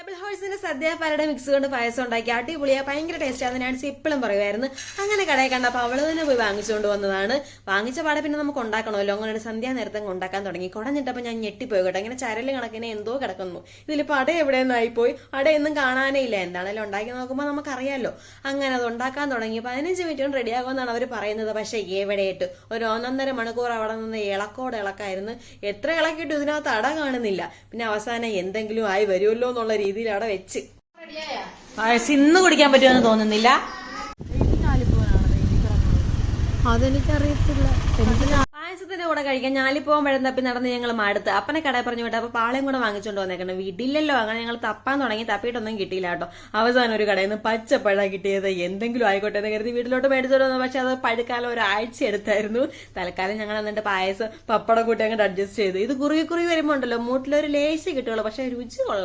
Table ഹോഴ്സിന്റെ സദ്യപാലയുടെ mix കൊണ്ട് പായസം ഉണ്ടാക്കി അടിപൊളിയാ, ഭയങ്കര ടേസ്റ്റ് ആണെന്ന് ഞാൻ എപ്പോഴും പറയുമായിരുന്നു. അങ്ങനെ കടയിൽ കണ്ടപ്പോൾ അവള് തന്നെ പോയി വാങ്ങിച്ചുകൊണ്ട് വന്നതാണ്. വാങ്ങിച്ച പാടെ പിന്നെ നമുക്ക് ഉണ്ടാക്കണമല്ലോ. അങ്ങനെ ഒരു സന്ധ്യാ നേരത്തെ ഉണ്ടാക്കാൻ തുടങ്ങി. കുടഞ്ഞിട്ടപ്പോൾ ഞാൻ ഞെട്ടിപ്പോയി കേട്ടോ. ഇങ്ങനെ ചരല് കണക്കിനെ എന്തോ കിടക്കുന്നു. ഇതിലിപ്പോൾ അട എവിടെയെന്നായിപ്പോയി. അടയൊന്നും കാണാനേ ഇല്ല. എന്താണേലും ഉണ്ടാക്കി നോക്കുമ്പോൾ നമുക്കറിയാമല്ലോ. അങ്ങനെ അത് ഉണ്ടാക്കാൻ തുടങ്ങി. 15 മിനിറ്റ് കൊണ്ട് റെഡിയാകുമെന്നാണ് അവർ പറയുന്നത്. പക്ഷേ എവിടെയിട്ട് ഒരു 1.5 മണിക്കൂർ അവിടെ നിന്ന് ഇളക്കോടെ ഇളക്കായിരുന്നു. എത്ര ഇളക്കിയിട്ട് ഇതിനകത്ത് അട കാണുന്നില്ല. പിന്നെ അവസാനം എന്തെങ്കിലും ആയി വരുമല്ലോ എന്നുള്ള രീതിയിൽ അവിടെ വെച്ച് പായസം ഇന്ന് കുടിക്കാൻ പറ്റുമെന്ന് തോന്നുന്നില്ല. അതെനിക്കറിയത്തില്ല. പായസത്തിന്റെ കൂടെ കഴിക്കാൻ ഞാലിപ്പോവാൻ പഴം തപ്പി നടന്ന് ഞങ്ങൾ മടുത്ത് അപ്പനെ കടയിൽ പറഞ്ഞു വിട്ടു. അപ്പൊ പാളയും കൂടെ വാങ്ങിച്ചോണ്ട് വന്നേക്കണം. വീട്ടിലല്ലോ. അങ്ങനെ ഞങ്ങൾ തപ്പാൻ തുടങ്ങി. തപ്പിയിട്ടൊന്നും കിട്ടിയില്ല കേട്ടോ. അവസാനം ഒരു കടയിൽ നിന്ന് പച്ചപ്പഴ കിട്ടിയത്. എന്തെങ്കിലും ആയിക്കോട്ടെ എന്ന് കരുതി വീട്ടിലോട്ട് മേടിച്ചോണ്ട് വന്നു. പക്ഷെ അത് പഴുക്കാലം ഒരാഴ്ച എടുത്തായിരുന്നു. തൽക്കാലം ഞങ്ങൾ എന്നിട്ട് പായസം പപ്പടം കൂട്ടി അങ്ങോട്ട് അഡ്ജസ്റ്റ് ചെയ്തു. ഇത് കുറുകി വരുമ്പോ ഉണ്ടല്ലോ മൂട്ടിലൊരു ലേശം കിട്ടുള്ളൂ. പക്ഷെ രുചി കൊള്ളാം.